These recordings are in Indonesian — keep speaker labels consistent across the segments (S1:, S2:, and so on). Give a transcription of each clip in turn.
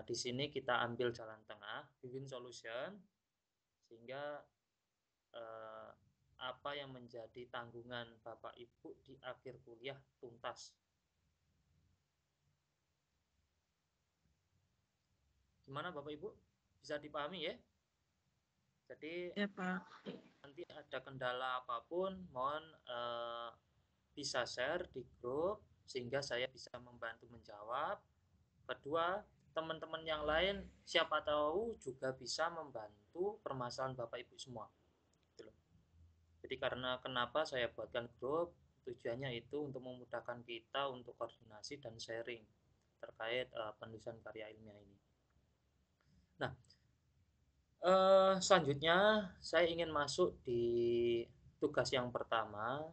S1: Di sini kita ambil jalan tengah, win-win solution, sehingga apa yang menjadi tanggungan Bapak Ibu di akhir kuliah tuntas. Gimana Bapak Ibu? Bisa dipahami ya? Jadi
S2: Ya, Pak.
S1: nanti ada kendala apapun, mohon bisa share di grup sehingga saya bisa membantu menjawab. Kedua, teman-teman yang lain siapa tahu juga bisa membantu permasalahan Bapak Ibu semua. Gitu loh. Jadi karena kenapa saya buatkan grup, tujuannya itu untuk memudahkan kita untuk koordinasi dan sharing terkait penulisan karya ilmiah ini. Nah, selanjutnya saya ingin masuk di tugas yang pertama.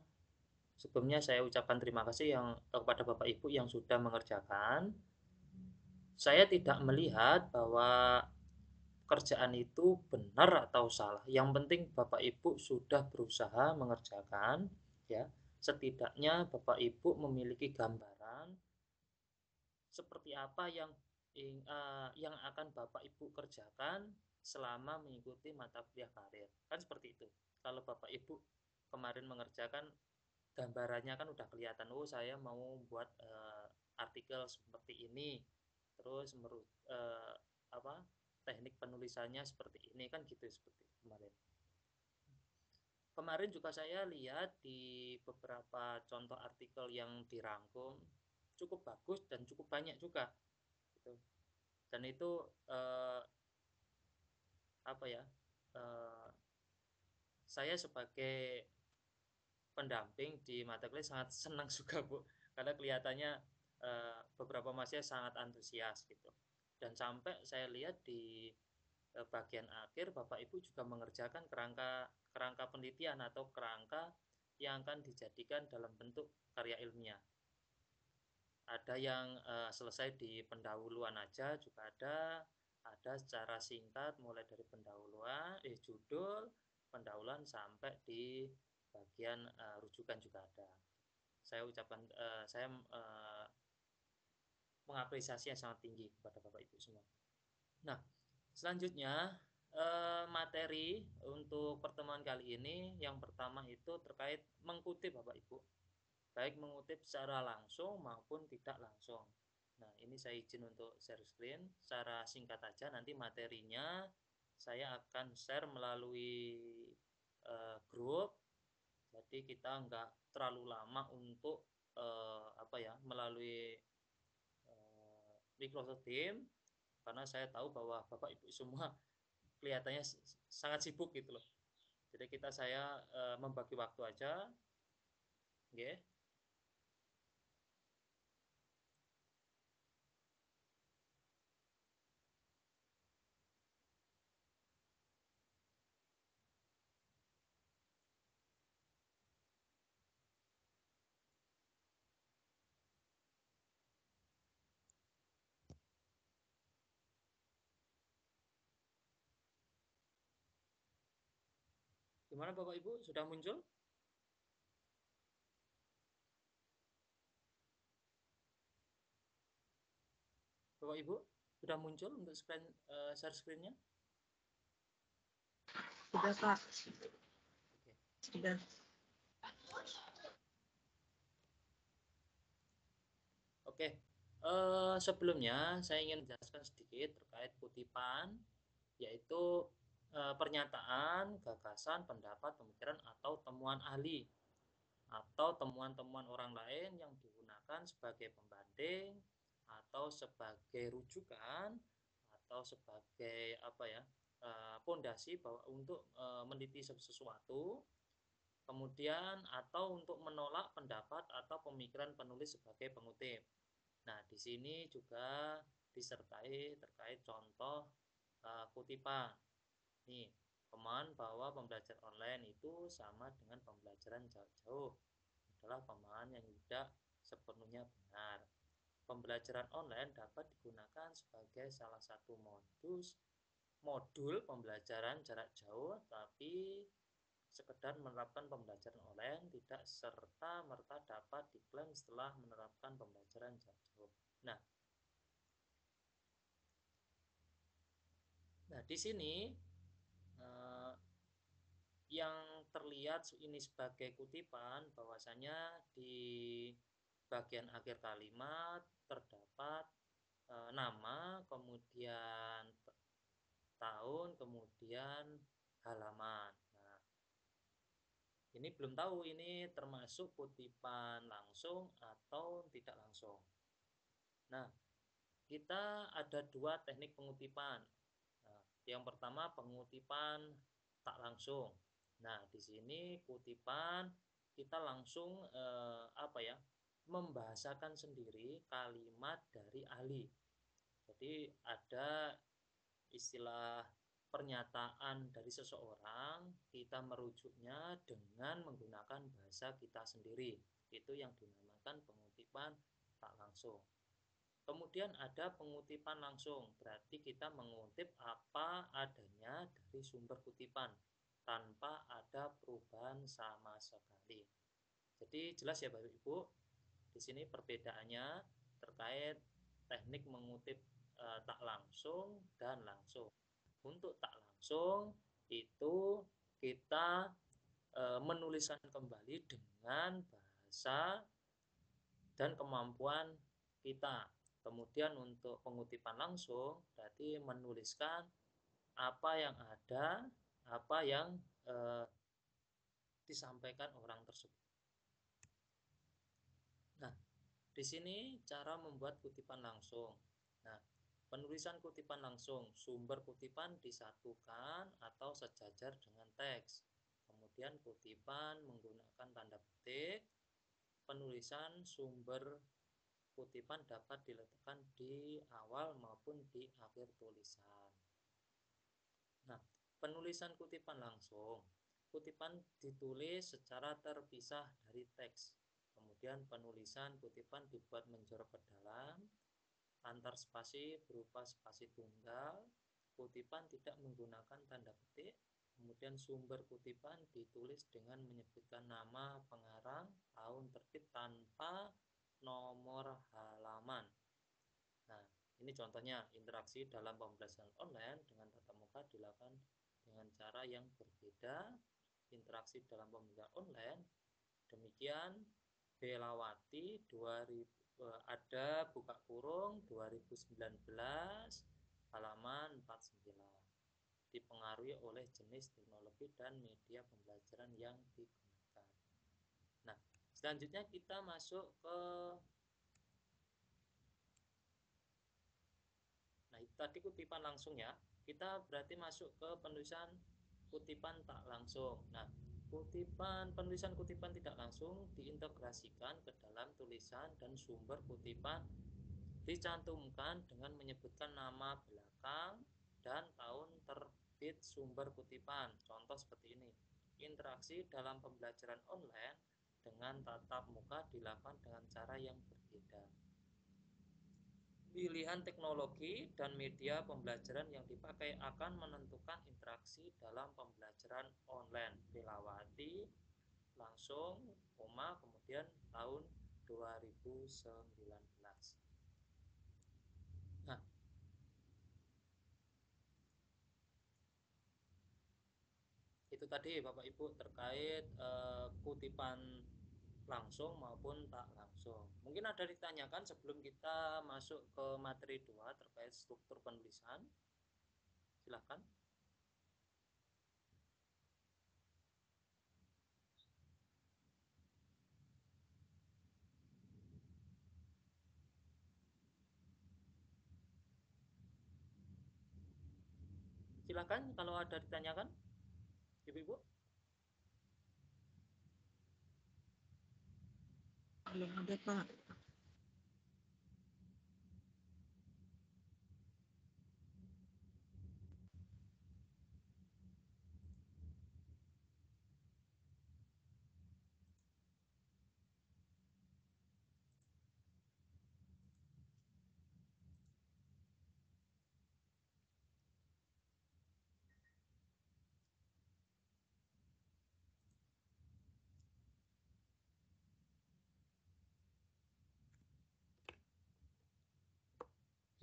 S1: Sebelumnya saya ucapkan terima kasih kepada Bapak Ibu yang sudah mengerjakan. Saya tidak melihat bahwa kerjaan itu benar atau salah. Yang penting Bapak Ibu sudah berusaha mengerjakan, ya. Setidaknya Bapak Ibu memiliki gambaran seperti apa yang akan Bapak Ibu kerjakan selama mengikuti mata kuliah karir. Kan seperti itu. Kalau Bapak Ibu kemarin mengerjakan, gambarannya kan udah kelihatan, oh saya mau buat artikel seperti ini, terus apa teknik penulisannya seperti ini, kan gitu seperti kemarin. Kemarin juga saya lihat di beberapa contoh artikel yang dirangkum cukup bagus dan cukup banyak juga gitu. Dan itu apa ya, eh, saya sebagai pendamping di mata kuliah sangat senang juga Bu, karena kelihatannya beberapa mahasiswa sangat antusias gitu. Dan sampai saya lihat di bagian akhir Bapak Ibu juga mengerjakan kerangka penelitian atau kerangka yang akan dijadikan dalam bentuk karya ilmiah. Ada yang selesai di pendahuluan aja juga ada secara singkat mulai dari pendahuluan, judul, pendahuluan sampai di bagian rujukan juga ada. Saya ucapkan saya mengapresiasi yang sangat tinggi kepada Bapak Ibu semua. Nah, selanjutnya materi untuk pertemuan kali ini yang pertama itu terkait mengutip Bapak Ibu, baik mengutip secara langsung maupun tidak langsung. Nah, ini saya izin untuk share screen secara singkat aja, nanti materinya saya akan share melalui grup. Jadi kita nggak terlalu lama untuk apa ya, melalui Microsoft Teams, karena saya tahu bahwa Bapak Ibu semua kelihatannya sangat sibuk gitu loh. Jadi saya membagi waktu aja, okay. Gimana Bapak Ibu, sudah muncul? Bapak Ibu sudah muncul untuk share screen-nya?
S2: Sudah, Pak.
S1: Oke.
S2: Sudah.
S1: Oke. Sebelumnya saya ingin menjelaskan sedikit terkait kutipan, yaitu pernyataan, gagasan, pendapat, pemikiran atau temuan ahli atau temuan-temuan orang lain yang digunakan sebagai pembanding atau sebagai rujukan atau sebagai apa ya, pondasi bahwa untuk meneliti sesuatu, kemudian atau untuk menolak pendapat atau pemikiran penulis sebagai pengutip. Nah, di sini juga disertai terkait contoh kutipan. Nih, pemahaman bahwa pembelajaran online itu sama dengan pembelajaran jarak jauh adalah pemahaman yang tidak sepenuhnya benar. Pembelajaran online dapat digunakan sebagai salah satu modul pembelajaran jarak jauh, tapi sekedar menerapkan pembelajaran online tidak serta merta dapat diklaim setelah menerapkan pembelajaran jarak jauh. Nah, di sini eh, yang terlihat ini sebagai kutipan bahwasanya di bagian akhir kalimat terdapat nama, kemudian tahun, kemudian halaman. Nah, ini belum tahu ini termasuk kutipan langsung atau tidak langsung. Nah, kita ada dua teknik pengutipan. Nah, yang pertama pengutipan tak langsung. Nah, di sini kutipan kita langsung membahasakan sendiri kalimat dari ahli. Jadi ada istilah pernyataan dari seseorang, kita merujuknya dengan menggunakan bahasa kita sendiri. Itu yang dinamakan pengutipan tak langsung. Kemudian ada pengutipan langsung, berarti kita mengutip apa adanya dari sumber kutipan tanpa ada perubahan sama sekali. Jadi jelas ya Bapak Ibu, di sini perbedaannya terkait teknik mengutip tak langsung dan langsung. Untuk tak langsung itu kita menuliskan kembali dengan bahasa dan kemampuan kita. Kemudian untuk pengutipan langsung berarti menuliskan apa yang ada, apa yang disampaikan orang tersebut. Nah, di sini cara membuat kutipan langsung. Nah, penulisan kutipan langsung, sumber kutipan disatukan atau sejajar dengan teks. Kemudian kutipan menggunakan tanda petik. Penulisan sumber kutipan dapat diletakkan di awal maupun di akhir tulisan. Nah, penulisan kutipan langsung. Kutipan ditulis secara terpisah dari teks. Kemudian penulisan kutipan dibuat menjorok ke dalam, antar spasi berupa spasi tunggal. Kutipan tidak menggunakan tanda petik. Kemudian sumber kutipan ditulis dengan menyebutkan nama pengarang, tahun terbit tanpa nomor halaman. Nah, ini contohnya interaksi dalam pembelajaran online dengan tatap muka dilakukan dengan cara yang berbeda. Interaksi dalam pembelajaran online demikian Belawati 2000 ada buka kurung 2019 halaman 49, dipengaruhi oleh jenis teknologi dan media pembelajaran yang digunakan. Nah, selanjutnya kita masuk ke tadi kutipan langsung ya. Kita berarti masuk ke penulisan kutipan tak langsung. Nah, penulisan kutipan tidak langsung diintegrasikan ke dalam tulisan dan sumber kutipan dicantumkan dengan menyebutkan nama belakang dan tahun terbit sumber kutipan. Contoh seperti ini. Interaksi dalam pembelajaran online dengan tatap muka dilakukan dengan cara yang berbeda. Pilihan teknologi dan media pembelajaran yang dipakai akan menentukan interaksi dalam pembelajaran online. Belawati langsung, kemudian tahun 2019. Nah, itu tadi Bapak Ibu terkait kutipan langsung maupun tak langsung. Mungkin ada ditanyakan sebelum kita masuk ke materi 2 terkait struktur penulisan. Silahkan. Silahkan kalau ada ditanyakan, Ibu-ibu.
S2: Belum ada, Pak.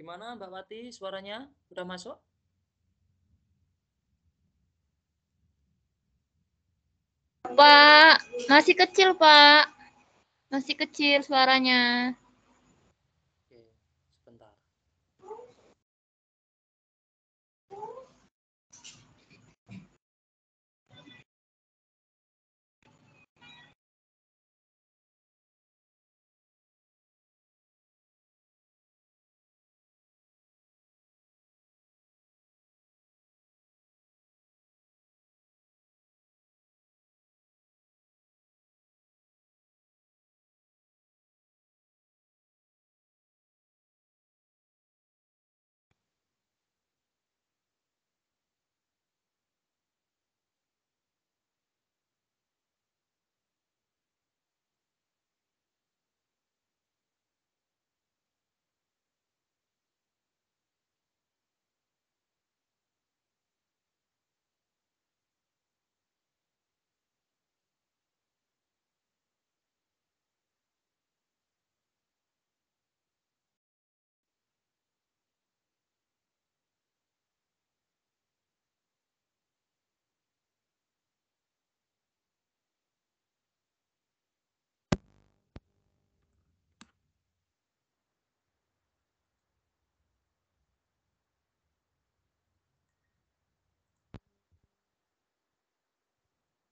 S1: Gimana Mbak Wati, suaranya sudah masuk?
S3: Pak, masih kecil, Pak. Masih kecil suaranya.
S1: Oke, sebentar.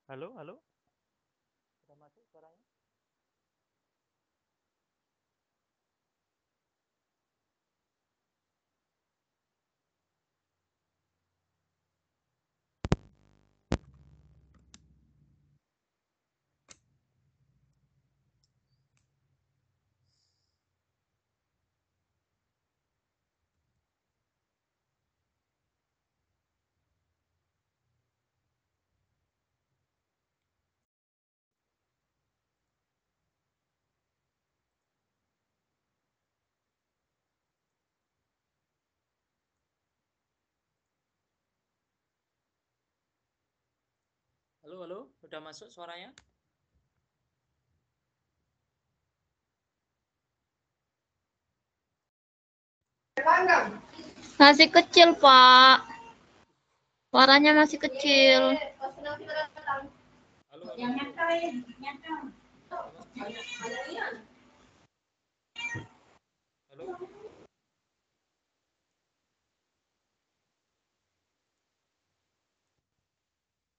S1: Halo, halo. Sudah masuk suaranya? Halo, halo. Sudah masuk suaranya?
S3: Masih kecil, Pak. Suaranya masih kecil.
S1: Halo, halo, halo. Sudah masuk suaranya? Halo?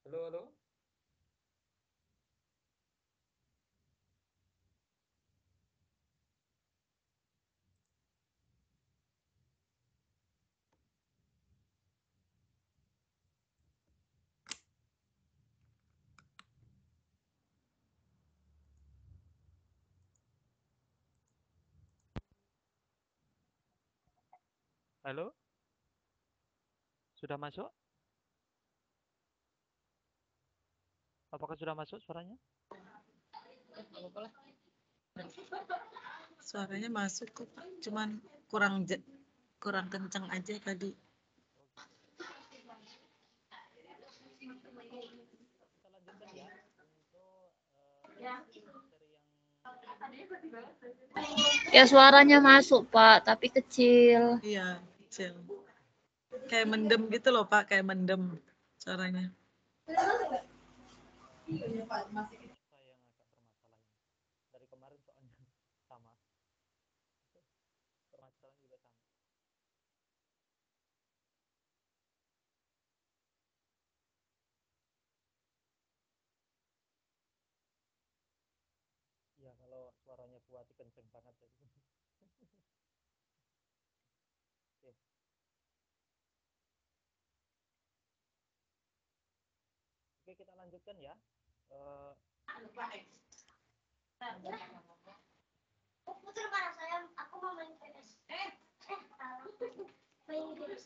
S1: Halo, halo. Halo? Sudah masuk? Apakah sudah masuk suaranya?
S2: Suaranya masuk kok, Pak. Cuman kurang kencang aja tadi.
S1: Kita lanjutkan ya untuk materi yang
S3: Ya suaranya masuk, Pak, tapi kecil.
S2: Iya, kecil. Kayak mendem gitu loh, Pak. Kayak mendem suaranya.
S1: saya yang agak bermasalah ini. Dari kemarin soalnya sama. Permasalahan juga sama. Ya, kalau suaranya kuat kenceng banget jadi. Oke. Oke, kita lanjutkan ya. Eh,
S3: Aku mau main PS. Main PS.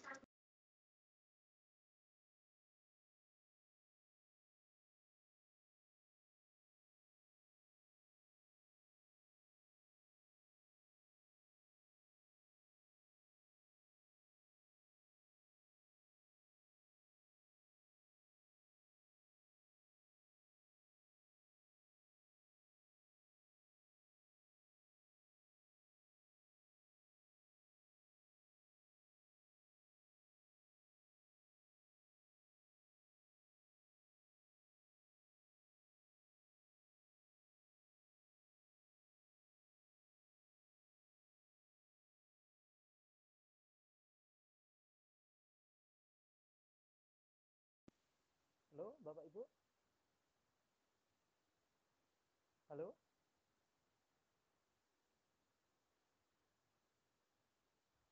S1: Halo, Bapak Ibu? Halo?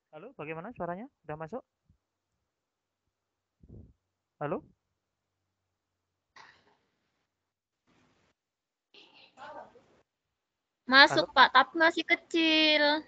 S1: Halo, bagaimana suaranya? Udah masuk? Halo?
S3: Masuk,
S1: Halo?
S3: Pak, tapi masih kecil.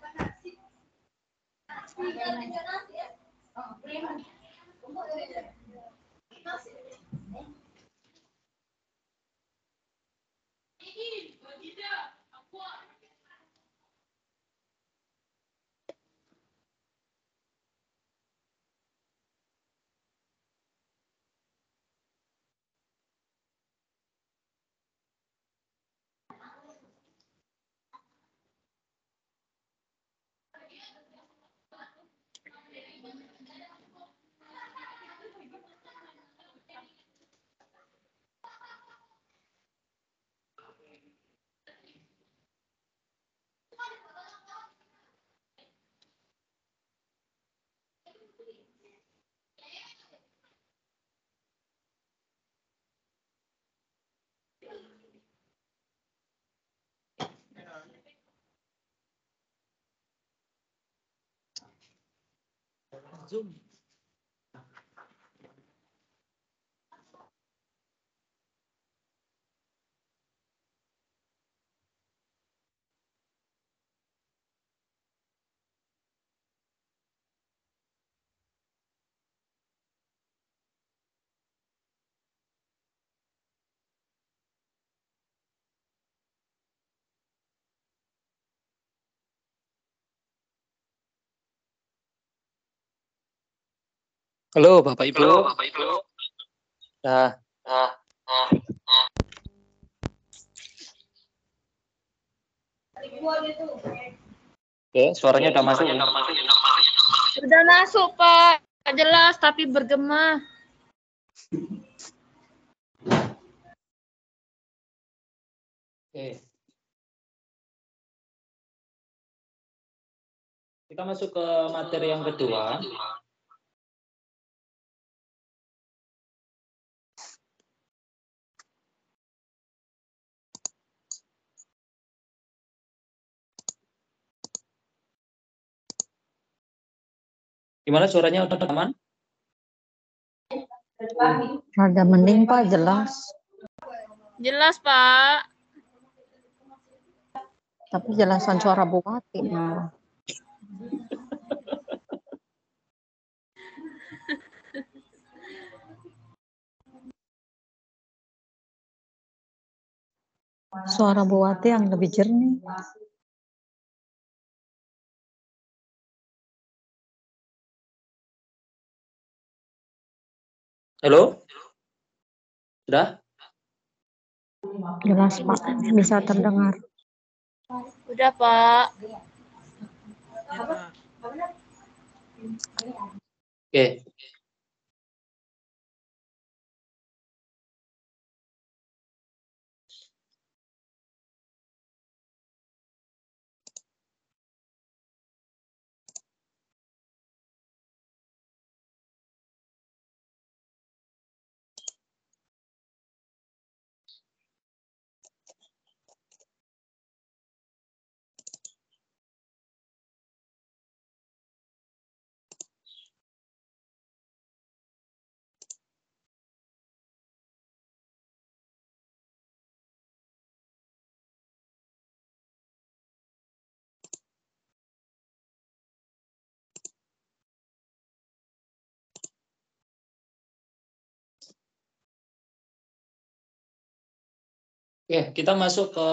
S2: Zoom.
S1: Halo, Bapak Ibu.
S4: Halo, Bapak Ibu.
S1: Nah, oke, suaranya udah masuk.
S3: Udah masuk, Pak. Nggak jelas, tapi bergema.
S1: Oke. Kita masuk ke materi yang kedua. Gimana suaranya udah aman?
S5: Rada mending Pak, jelas.
S3: Jelas, Pak.
S5: Tapi jelasan suara Bupati. Nah. Suara Bupati yang lebih jernih.
S1: Halo? Sudah?
S5: Jelas Pak, bisa terdengar.
S3: Udah, Pak.
S2: Ya, Pak.
S1: Oke. Oke, kita masuk ke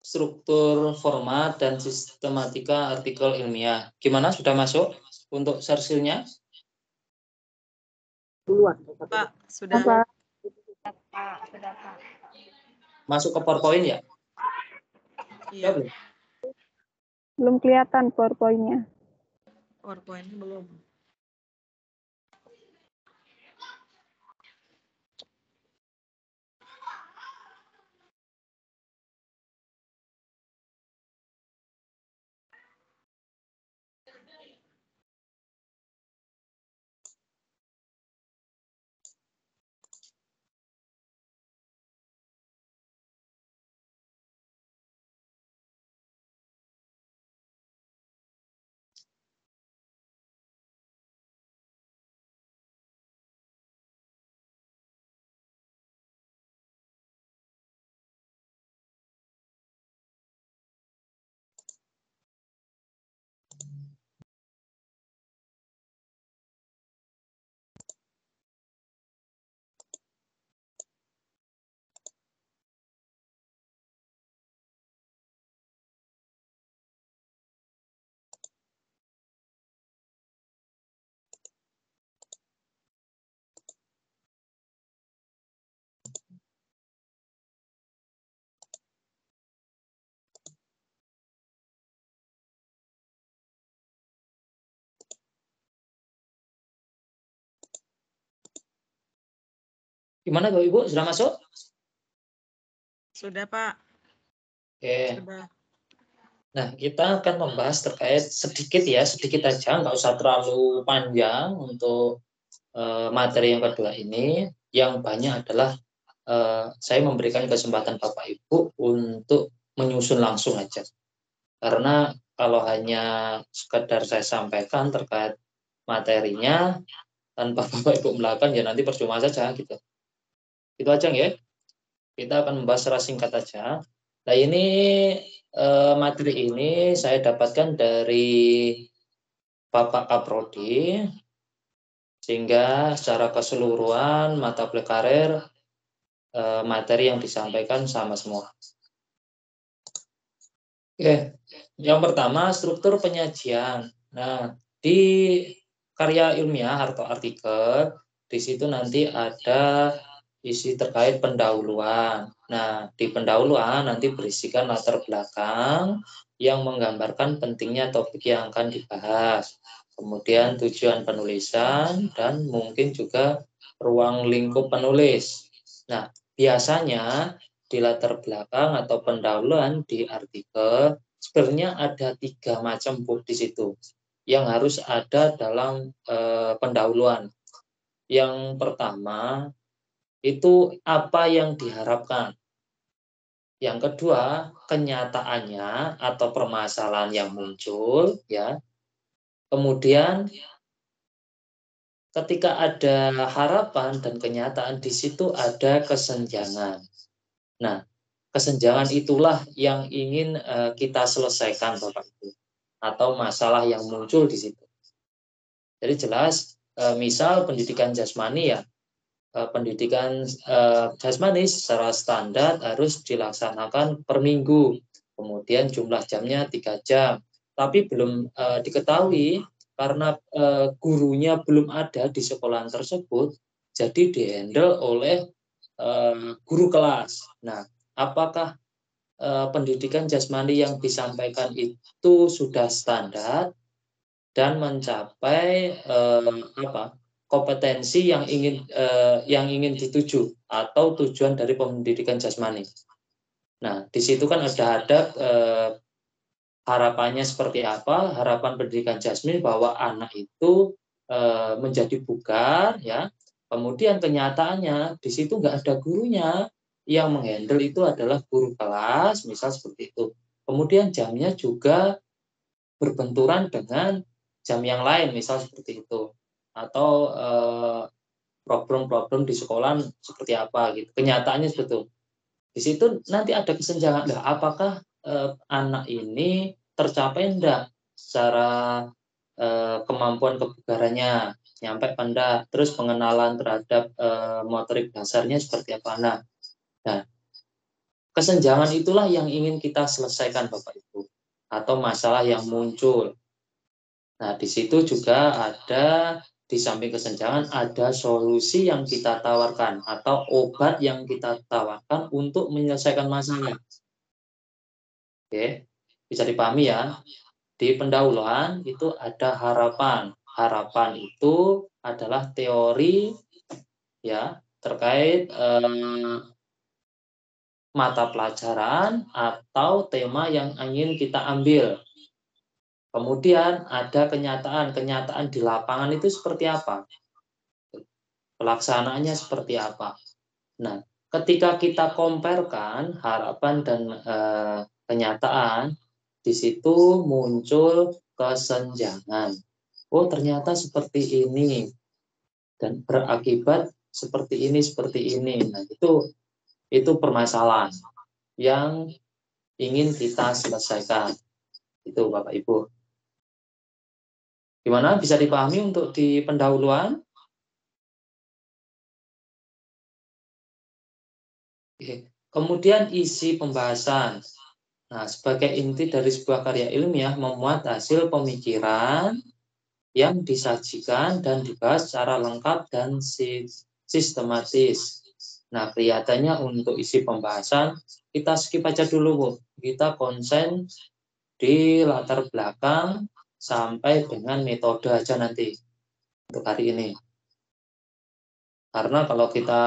S1: struktur format dan sistematika artikel ilmiah. Gimana, sudah masuk untuk sersilnya?
S2: Pak, sudah.
S5: Apa?
S1: Masuk ke PowerPoint ya?
S2: Iya,
S1: belum?
S4: Belum kelihatan PowerPoint-nya.
S2: PowerPoint belum.
S1: Gimana Bapak Ibu, sudah masuk?
S2: Sudah, Pak.
S1: Oke.
S2: Sudah.
S1: Nah, kita akan membahas terkait sedikit aja, nggak usah terlalu panjang untuk materi yang kedua ini. Yang banyak adalah saya memberikan kesempatan Bapak Ibu untuk menyusun langsung aja. Karena kalau hanya sekedar saya sampaikan terkait materinya, tanpa Bapak Ibu melakukan, ya nanti percuma saja gitu. Itu aja ya. Kita akan membahas secara singkat aja. Nah ini materi ini saya dapatkan dari Bapak Kaprodi, sehingga secara keseluruhan mata kuliah karir materi yang disampaikan sama semua. Oke, yang pertama struktur penyajian. Nah, di karya ilmiah atau artikel, di situ nanti ada isi terkait pendahuluan. Nah, di pendahuluan nanti berisikan latar belakang yang menggambarkan pentingnya topik yang akan dibahas. Kemudian tujuan penulisan dan mungkin juga ruang lingkup penulis. Nah, biasanya di latar belakang atau pendahuluan di artikel sebenarnya ada 3 macam bab di situ yang harus ada dalam pendahuluan. Yang pertama itu apa yang diharapkan. Yang kedua, kenyataannya atau permasalahan yang muncul, ya. Kemudian ketika ada harapan dan kenyataan, di situ ada kesenjangan. Nah, kesenjangan itulah yang ingin kita selesaikan, Bapak Ibu, atau masalah yang muncul di situ. Jadi jelas, misal pendidikan jasmani ya, pendidikan jasmani secara standar harus dilaksanakan per minggu, kemudian jumlah jamnya 3 jam, tapi belum diketahui karena gurunya belum ada di sekolah tersebut, jadi dihandle oleh guru kelas. Nah, apakah pendidikan jasmani yang disampaikan itu sudah standar dan mencapai kompetensi yang ingin dituju atau tujuan dari pendidikan jasmani. Nah, di situ kan ada harapannya seperti apa? Harapan pendidikan jasmani bahwa anak itu menjadi bugar, ya. Kemudian kenyataannya di situ nggak ada gurunya, yang menghandle itu adalah guru kelas, misal seperti itu. Kemudian jamnya juga berbenturan dengan jam yang lain, misal seperti itu. Atau problem-problem di sekolah seperti apa gitu. Kenyataannya seperti itu. Di situ nanti ada kesenjangan. Nah, apakah anak ini tercapai enggak secara kemampuan kebugarannya, nyampe pada terus pengenalan terhadap motorik dasarnya seperti apa. Nah, kesenjangan itulah yang ingin kita selesaikan Bapak Ibu, atau masalah yang muncul. Nah, di situ juga ada, di samping kesenjangan, ada solusi yang kita tawarkan atau obat yang kita tawarkan untuk menyelesaikan masalah. Oke, bisa dipahami ya. Di pendahuluan itu ada harapan. Harapan itu adalah teori ya terkait mata pelajaran atau tema yang ingin kita ambil. Kemudian ada kenyataan. Kenyataan di lapangan itu seperti apa? Pelaksanaannya seperti apa? Nah, ketika kita comparekan harapan dan kenyataan, di situ muncul kesenjangan. Oh, ternyata seperti ini dan berakibat seperti ini, seperti ini. Nah, itu permasalahan yang ingin kita selesaikan. Itu Bapak Ibu. Gimana, bisa dipahami untuk di pendahuluan? Oke. Kemudian isi pembahasan. Nah, sebagai inti dari sebuah karya ilmiah memuat hasil pemikiran yang disajikan dan dibahas secara lengkap dan sistematis. Nah, kelihatannya untuk isi pembahasan kita skip aja dulu, Bu. Kita konsen di latar belakang sampai dengan metode aja nanti untuk hari ini. Karena kalau kita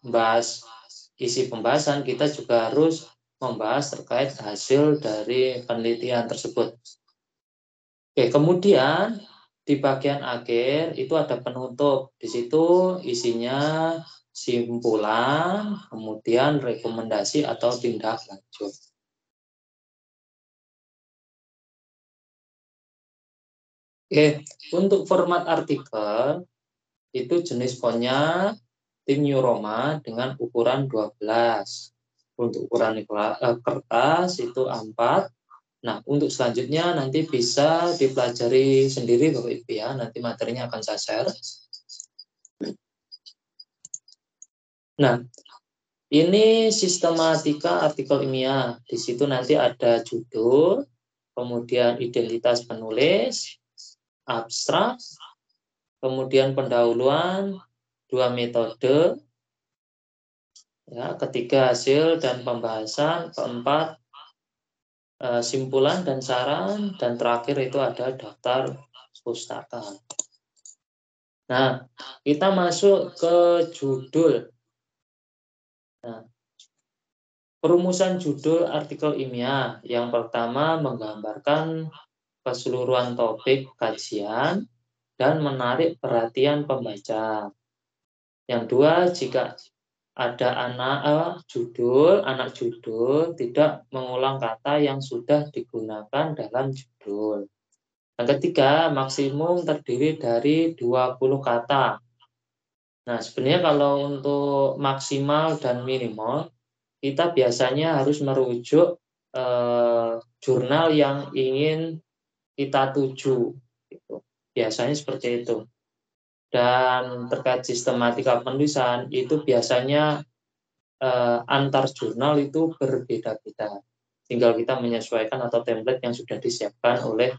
S1: bahas isi pembahasan, kita juga harus membahas terkait hasil dari penelitian tersebut. Oke, kemudian di bagian akhir itu ada penutup. Di situ isinya simpulan, kemudian rekomendasi atau tindak lanjut. Oke, untuk format artikel itu jenis fontnya Times New Roman dengan ukuran 12. Untuk ukuran kertas itu A4. Nah, untuk selanjutnya nanti bisa dipelajari sendiri Bapak Ibu ya. Nanti materinya akan saya share. Nah, ini sistematika artikel ilmiah. Di situ nanti ada judul, kemudian identitas penulis, abstrak, kemudian pendahuluan, 2 metode, ya, ketiga hasil dan pembahasan, keempat simpulan dan saran, dan terakhir itu ada daftar pustaka. Nah, kita masuk ke judul. Nah, perumusan judul artikel ilmiah. Yang pertama menggambarkan keseluruhan topik kajian dan menarik perhatian pembaca. Yang dua, jika ada anak judul tidak mengulang kata yang sudah digunakan dalam judul. Yang ketiga, maksimum terdiri dari 20 kata. Nah, sebenarnya kalau untuk maksimal dan minimal, kita biasanya harus merujuk jurnal yang ingin kita tuju. Gitu. Biasanya seperti itu. Dan terkait sistematika penulisan, itu biasanya antar jurnal itu berbeda-beda. Tinggal kita menyesuaikan atau template yang sudah disiapkan oleh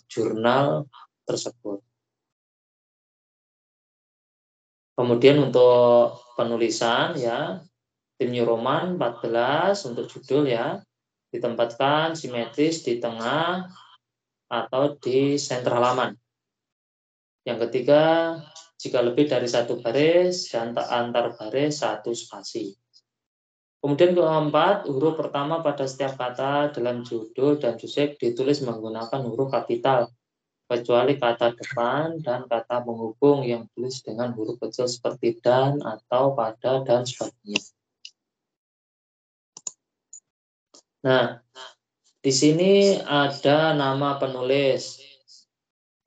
S1: jurnal tersebut. Kemudian untuk penulisan ya, Times New Roman 14 untuk judul ya, ditempatkan simetris di tengah atau di senter halaman. Yang ketiga, jika lebih dari satu baris dan antar baris satu spasi. Kemudian keempat, huruf pertama pada setiap kata dalam judul dan subjek ditulis menggunakan huruf kapital, kecuali kata depan dan kata penghubung yang ditulis dengan huruf kecil seperti dan, atau, pada, dan sebagainya. Nah, di sini ada nama penulis.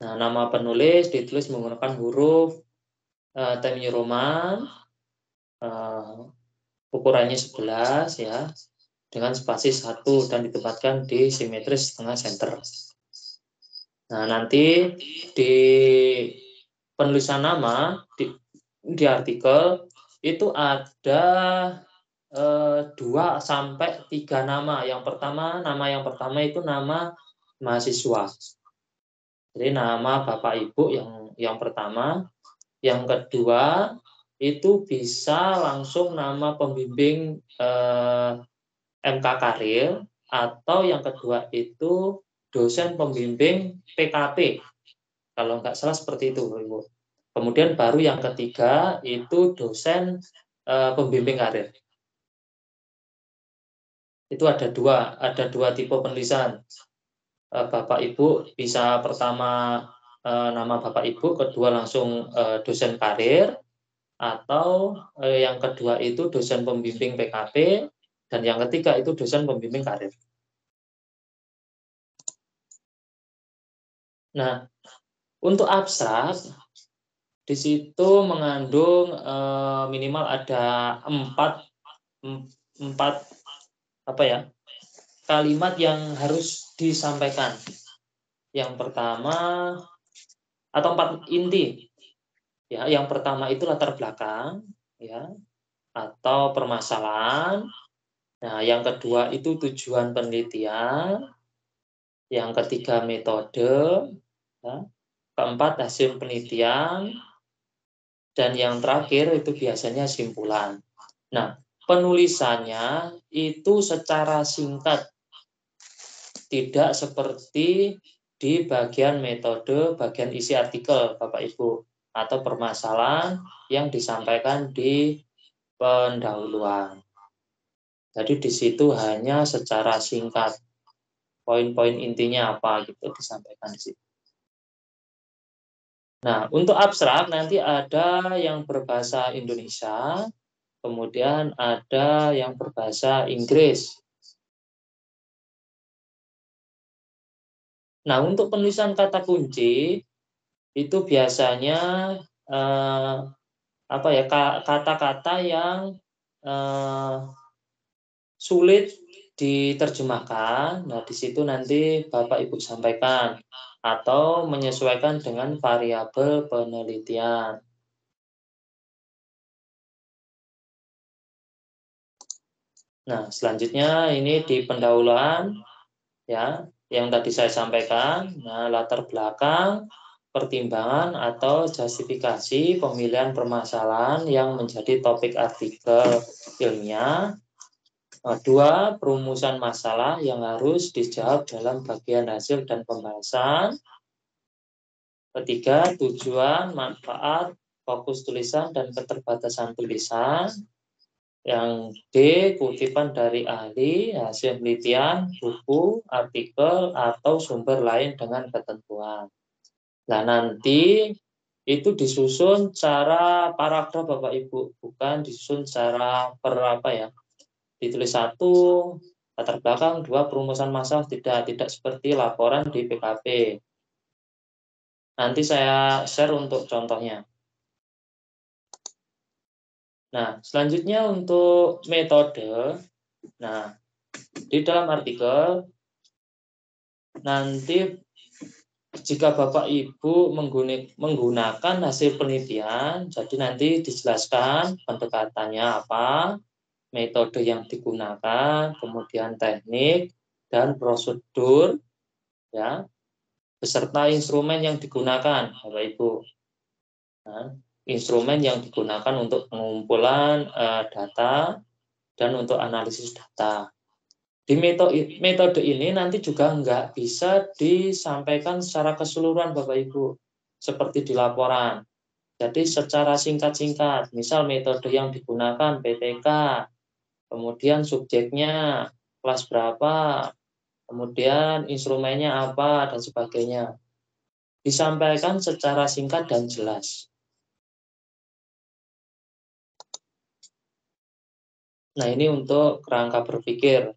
S1: Nah, nama penulis ditulis menggunakan huruf Times New Roman, ukurannya 11 ya, dengan spasi 1 dan ditempatkan di simetris setengah center. Nah, nanti di penulisan nama di artikel itu ada 2 sampai 3 nama. Nama yang pertama itu nama mahasiswa. Jadi nama Bapak Ibu yang pertama. Yang kedua itu bisa langsung nama pembimbing MK Karir, atau yang kedua itu dosen pembimbing PKP. Kalau nggak salah seperti itu, Ibu. Kemudian baru yang ketiga itu dosen pembimbing karir. Itu ada dua tipe penulisan. Bapak Ibu bisa pertama nama Bapak Ibu, kedua langsung dosen karir, atau yang kedua itu dosen pembimbing PKP, dan yang ketiga itu dosen pembimbing karir. Nah, untuk abstrak di situ mengandung minimal ada 4 kalimat yang harus disampaikan. Yang pertama atau 4 inti. Ya, yang pertama itu latar belakang ya, atau permasalahan. Nah, yang kedua itu tujuan penelitian. Yang ketiga metode, ya. Keempat hasil penelitian, dan yang terakhir itu biasanya simpulan. Nah, penulisannya itu secara singkat, tidak seperti di bagian metode, bagian isi artikel, Bapak Ibu. atau permasalahan yang disampaikan di pendahuluan. Jadi di situ hanya secara singkat poin-poin intinya apa gitu disampaikan di situ. Nah, untuk abstrak nanti ada yang berbahasa Indonesia, kemudian ada yang berbahasa Inggris. Nah, untuk penulisan kata kunci itu biasanya kata-kata yang sulit diterjemahkan. Nah, di situ nanti Bapak Ibu sampaikan atau menyesuaikan dengan variabel penelitian. Nah, selanjutnya ini di pendahuluan ya, yang tadi saya sampaikan. Nah, latar belakang, pertimbangan atau justifikasi pemilihan permasalahan yang menjadi topik artikel ilmiah. 2, perumusan masalah yang harus dijawab dalam bagian hasil dan pembahasan. 3, tujuan, manfaat, fokus tulisan, dan keterbatasan tulisan. Yang D, kutipan dari ahli, hasil penelitian, buku, artikel, atau sumber lain dengan ketentuan. Nah, nanti itu disusun secara paragraf Bapak Ibu, bukan disusun secara ditulis 1, latar belakang, 2, perumusan masalah, tidak seperti laporan di PKP. Nanti saya share untuk contohnya. Nah, selanjutnya untuk metode. Nah, di dalam artikel nanti jika Bapak Ibu menggunakan hasil penelitian, jadi nanti dijelaskan pendekatannya apa, metode yang digunakan, kemudian teknik dan prosedur, ya, beserta instrumen yang digunakan, Bapak Ibu. Nah, instrumen yang digunakan untuk pengumpulan data dan untuk analisis data. Di metode ini nanti juga nggak bisa disampaikan secara keseluruhan Bapak Ibu, seperti di laporan. Jadi secara singkat-singkat, misal metode yang digunakan PTK, kemudian subjeknya kelas berapa, kemudian instrumennya apa, dan sebagainya. Disampaikan secara singkat dan jelas. Nah, ini untuk kerangka berpikir.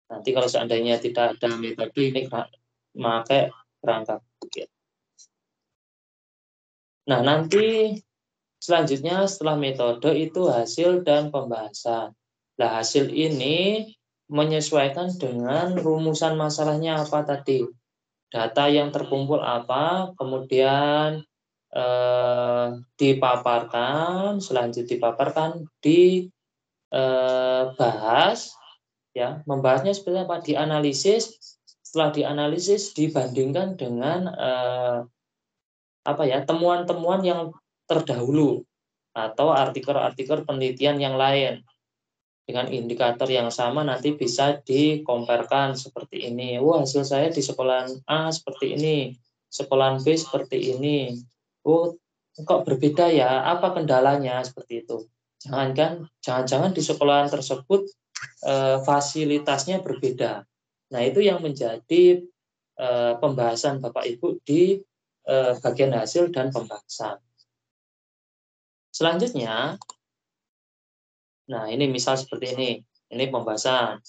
S1: Nanti kalau seandainya tidak ada metode ini pakai kerangka berpikir. Nah, nanti selanjutnya setelah metode itu hasil dan pembahasan. Nah, hasil ini menyesuaikan dengan rumusan masalahnya apa tadi. Data yang terkumpul apa, kemudian dipaparkan, selanjutnya dipaparkan, dibahas, ya, membahasnya seperti apa, dianalisis, setelah dianalisis dibandingkan dengan temuan-temuan yang terdahulu atau artikel-artikel penelitian yang lain dengan indikator yang sama, nanti bisa dikomparkan seperti ini. Wah, hasil saya di sekolahan A seperti ini, sekolahan B seperti ini. Oh, kok berbeda ya? Apa kendalanya? Seperti itu. Jangan-jangan di sekolahan tersebut fasilitasnya berbeda. Nah, itu yang menjadi pembahasan Bapak Ibu di bagian hasil dan pembahasan. Selanjutnya, nah ini misal seperti ini. Ini pembahasan,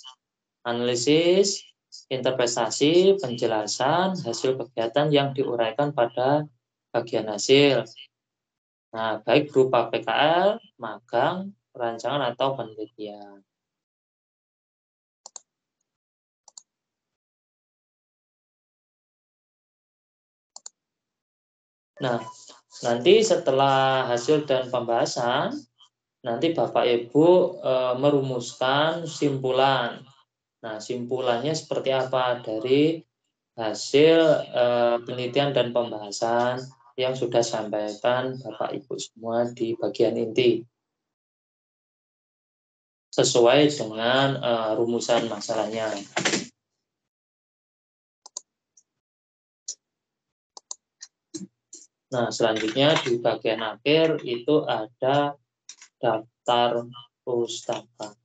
S1: analisis, interpretasi, penjelasan, hasil kegiatan yang diuraikan pada bagian hasil. Nah, baik berupa PKL, magang, perancangan, atau penelitian. Nah, nanti setelah hasil dan pembahasan, nanti Bapak Ibu merumuskan simpulan. Nah, simpulannya seperti apa dari hasil penelitian dan pembahasan yang sudah sampaikan Bapak Ibu semua di bagian inti. Sesuai dengan rumusan masalahnya. Nah, selanjutnya di bagian akhir itu ada daftar pustaka.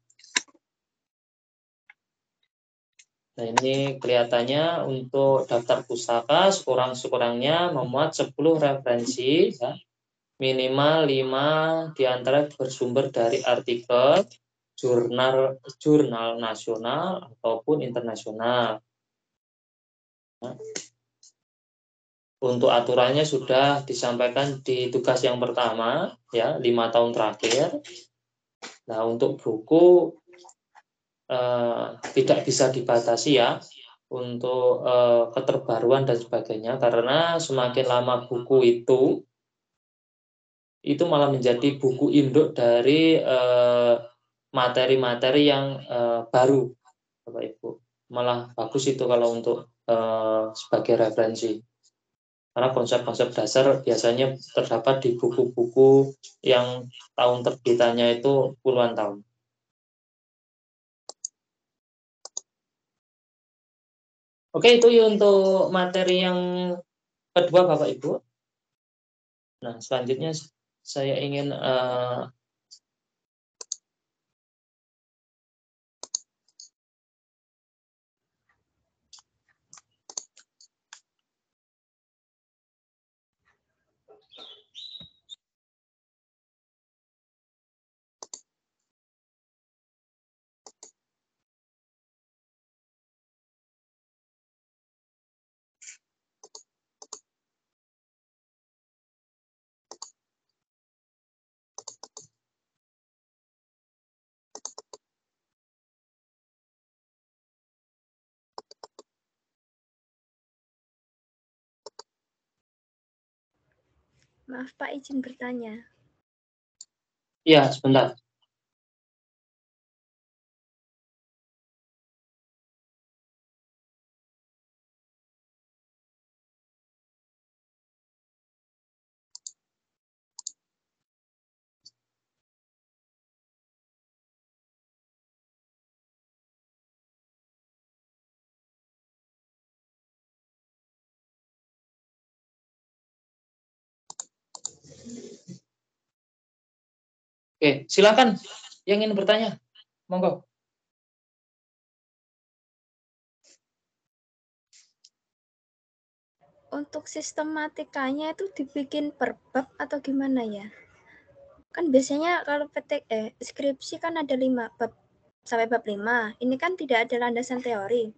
S1: Nah, ini kelihatannya untuk daftar pustaka sekurang-kurangnya memuat 10 referensi, ya. Minimal 5 diantara bersumber dari artikel, jurnal nasional ataupun internasional. Nah, untuk aturannya sudah disampaikan di tugas yang pertama, ya, 5 tahun terakhir. Nah, untuk buku tidak bisa dibatasi, ya, untuk keterbaruan dan sebagainya, karena semakin lama buku itu malah menjadi buku induk dari materi-materi yang baru, Bapak Ibu. Malah bagus itu kalau untuk sebagai referensi. Karena konsep-konsep dasar biasanya terdapat di buku-buku yang tahun terbitannya itu puluhan tahun. Oke, itu untuk materi yang kedua, Bapak Ibu. Nah, selanjutnya saya ingin
S6: Maaf Pak, izin bertanya.
S1: ya, sebentar. Oke, silakan yang ingin bertanya. Monggo.
S6: Untuk sistematikanya itu dibikin per bab atau gimana ya? Kan biasanya kalau skripsi kan ada 5 bab sampai bab 5. Ini kan tidak ada landasan teori.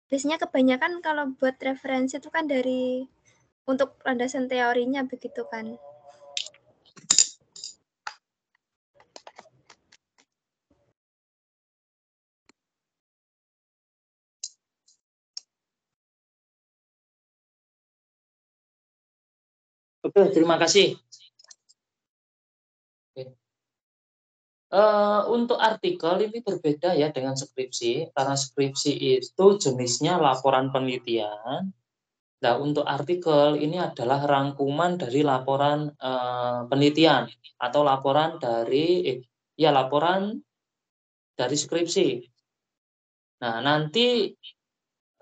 S6: Biasanya kebanyakan kalau buat referensi itu kan dari untuk landasan teorinya begitu kan.
S1: Oke, terima kasih. Oke. Untuk artikel ini berbeda ya dengan skripsi, karena skripsi itu jenisnya laporan penelitian. Nah, untuk artikel ini adalah rangkuman dari laporan penelitian atau laporan dari skripsi. Nah, nanti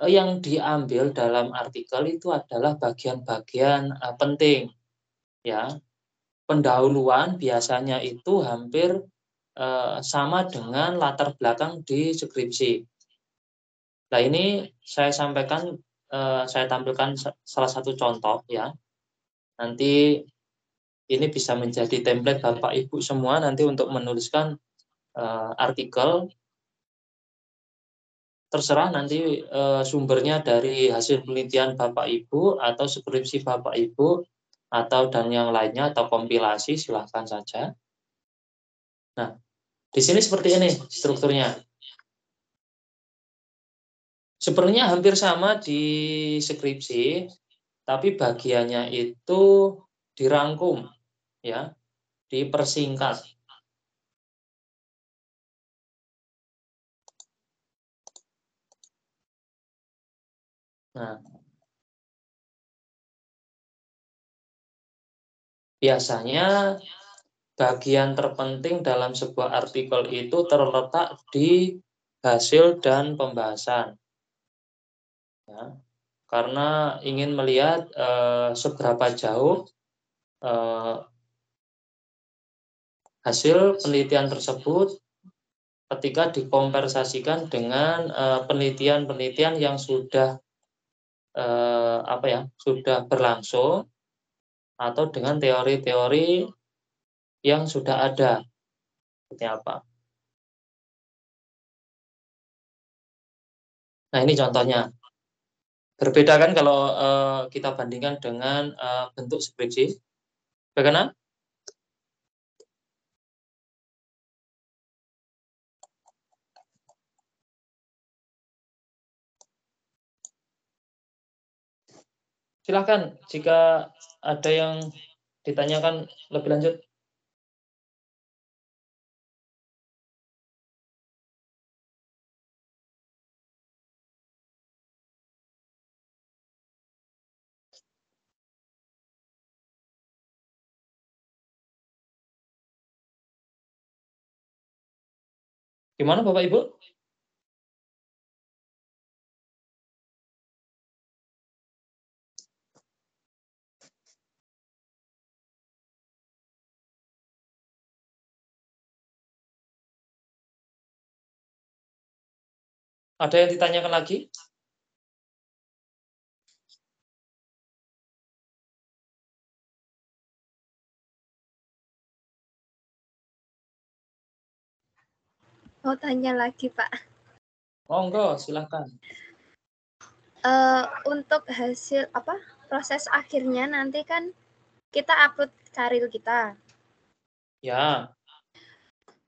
S1: yang diambil dalam artikel itu adalah bagian-bagian penting, ya. Pendahuluan biasanya itu hampir sama dengan latar belakang di skripsi. Nah, ini saya sampaikan, saya tampilkan salah satu contoh, ya. Nanti ini bisa menjadi template Bapak Ibu semua nanti untuk menuliskan artikel. Terserah nanti sumbernya dari hasil penelitian Bapak Ibu atau skripsi Bapak Ibu atau dan yang lainnya atau kompilasi, silahkan saja. Nah, di sini seperti ini strukturnya. Sebenarnya hampir sama di skripsi, tapi bagiannya itu dirangkum, ya, dipersingkat. Nah, biasanya bagian terpenting dalam sebuah artikel itu terletak di hasil dan pembahasan. Ya. karena ingin melihat seberapa jauh hasil penelitian tersebut ketika dikompensasikan dengan penelitian-penelitian yang sudah sudah berlangsung atau dengan teori-teori yang sudah ada. Seperti apa? Nah, ini contohnya. Berbeda kan kalau kita bandingkan dengan bentuk skripsi. Bagaimana? Silakan jika ada yang ditanyakan lebih lanjut. Gimana Bapak Ibu? Ada yang ditanyakan lagi?
S6: Mau tanya lagi, Pak.
S1: Monggo, silakan.
S6: Untuk hasil proses akhirnya nanti kan kita upload karil kita.
S1: Ya.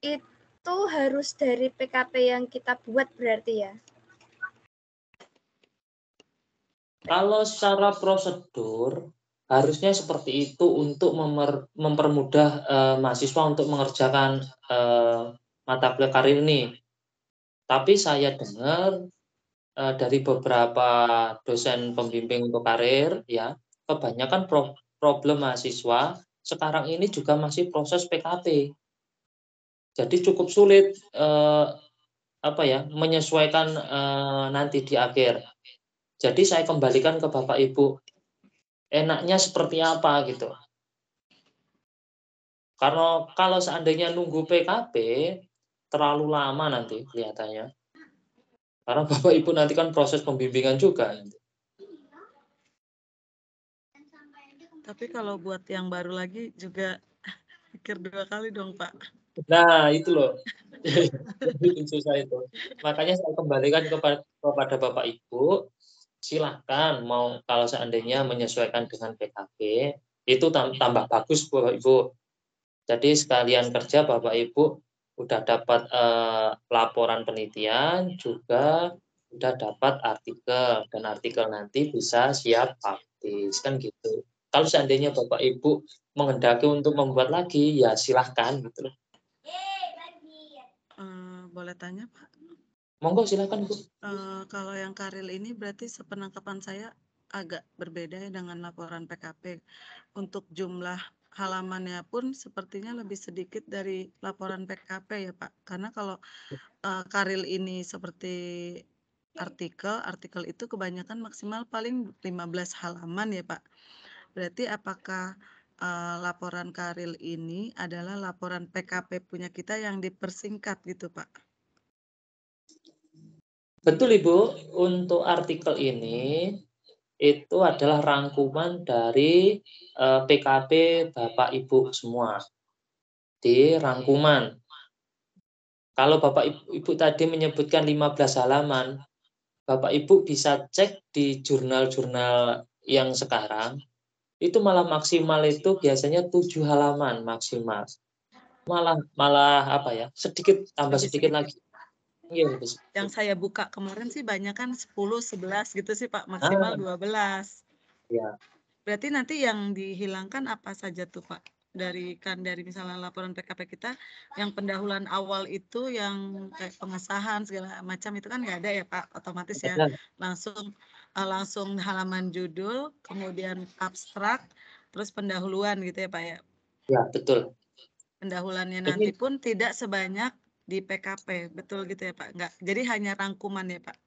S6: Itu harus dari PKP yang kita buat berarti ya?
S1: Kalau secara prosedur harusnya seperti itu untuk mempermudah mahasiswa untuk mengerjakan mata kuliah karir ini. Tapi saya dengar dari beberapa dosen pembimbing untuk karir, ya, kebanyakan problem mahasiswa sekarang ini juga masih proses PKP. Jadi cukup sulit menyesuaikan nanti di akhir. Jadi saya kembalikan ke Bapak Ibu, enaknya seperti apa gitu. Karena kalau seandainya nunggu PKP terlalu lama nanti kelihatannya. Karena Bapak Ibu nanti kan proses pembimbingan juga.
S2: Tapi kalau buat yang baru lagi juga pikir 2 kali dong, Pak.
S1: Nah, itu loh. Itu susah itu. Makanya saya kembalikan kepada Bapak Ibu, silahkan mau kalau seandainya menyesuaikan dengan PKP, itu tambah bagus Bapak Ibu. Jadi sekalian kerja Bapak Ibu udah dapat laporan penelitian, juga udah dapat artikel, dan artikel nanti bisa siap publish, kan gitu. Kalau seandainya Bapak Ibu menghendaki untuk membuat lagi, ya silahkan gitu loh.
S2: Boleh tanya, Pak?
S1: Monggo silakan Bu.
S2: Kalau yang karil ini berarti sepenangkapan saya agak berbeda ya dengan laporan PKP. Untuk jumlah halamannya pun sepertinya lebih sedikit dari laporan PKP ya Pak. Karena kalau karil ini seperti artikel itu kebanyakan maksimal paling 15 halaman ya Pak. Berarti apakah laporan karil ini adalah laporan PKP punya kita yang dipersingkat gitu Pak?
S1: Betul Ibu, untuk artikel ini itu adalah rangkuman dari PKP Bapak Ibu semua. Di rangkuman. Kalau Bapak Ibu tadi menyebutkan 15 halaman, Bapak Ibu bisa cek di jurnal-jurnal yang sekarang, itu malah maksimal itu biasanya 7 halaman maksimal. Malah sedikit, tambah sedikit lagi. Iya,
S2: yang saya buka kemarin sih banyak kan 10, 11 gitu sih Pak, maksimal 12.
S1: Ya.
S2: Berarti nanti yang dihilangkan apa saja tuh Pak? Dari misalnya laporan PKP kita, yang pendahuluan awal itu yang kayak pengesahan segala macam itu kan nggak ada ya Pak, otomatis ya. Langsung halaman judul, kemudian abstrak, terus pendahuluan gitu ya Pak ya?
S1: Ya, betul.
S2: Pendahuluannya nanti pun tidak sebanyak di PKP, betul gitu ya Pak? Enggak, jadi hanya rangkuman ya Pak?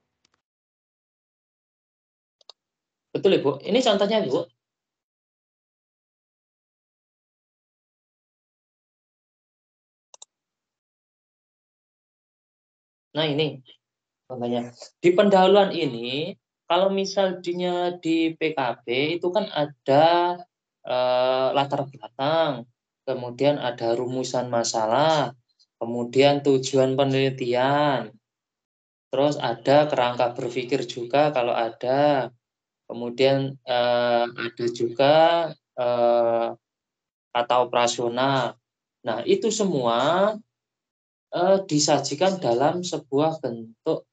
S1: Betul, Ibu. Ini contohnya, Ibu. Nah, ini contohnya. Di pendahuluan ini, kalau misalnya di PKB itu kan ada latar belakang, kemudian ada rumusan masalah, kemudian tujuan penelitian, terus ada kerangka berpikir juga kalau ada, kemudian ada juga kata operasional. Nah, itu semua disajikan dalam sebuah bentuk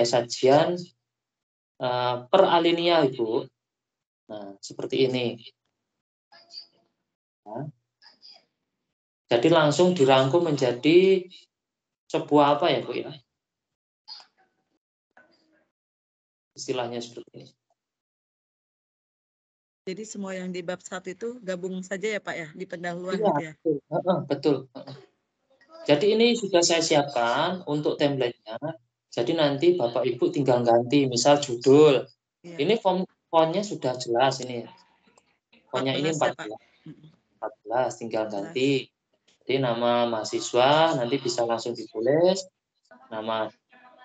S1: sajian per alinea, Ibu. Nah, seperti ini. Nah, jadi langsung dirangkum menjadi sebuah apa ya, Bu ya? Istilahnya seperti ini.
S2: Jadi semua yang di bab 1 itu gabung saja ya Pak ya, di pendahuluan
S1: Iya,
S2: gitu ya?
S1: betul. Betul. Jadi ini sudah saya siapkan untuk template-nya. Jadi nanti Bapak Ibu tinggal ganti, misal judul.
S2: Iya.
S1: Ini fontnya sudah jelas ini. Fontnya ini
S2: 14 ya Pak?
S1: 14, tinggal ganti. Jadi nama mahasiswa nanti bisa langsung ditulis, nama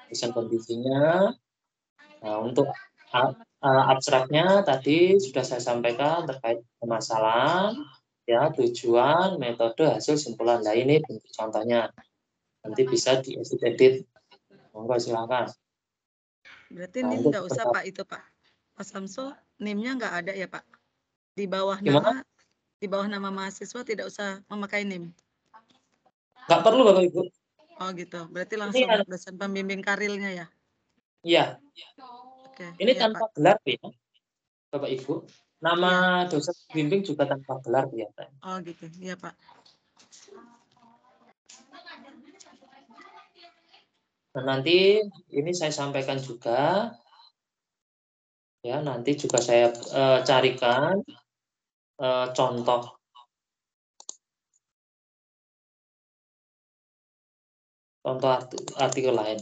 S1: dosen pembimbingnya. Nah, untuk abstraknya tadi sudah saya sampaikan terkait permasalahan, ya, tujuan, metode, hasil, simpulan. Nah, ini bentuk contohnya. Nanti bisa diedit. Monggo silakan.
S2: Berarti
S1: Nah,
S2: NIM
S1: untuk
S2: nggak usah Pak itu Pak. Pak Samsul, NIM-nya nggak ada ya Pak? Di bawah
S1: gimana?
S2: nama mahasiswa tidak usah memakai NIM?
S1: Nggak perlu Bapak Ibu.
S2: Oh gitu, berarti langsung
S1: Ini
S2: dosen pembimbing karirnya ya?
S1: iya.
S2: Oke,
S1: Ini
S2: iya,
S1: tanpa
S2: Pak.
S1: gelar ya, Bapak Ibu. Nama
S2: Iya.
S1: dosen pembimbing juga tanpa gelar biasanya.
S2: Oh gitu, iya Pak.
S1: Nah, nanti ini saya sampaikan juga, ya, nanti juga saya carikan contoh artikel lain.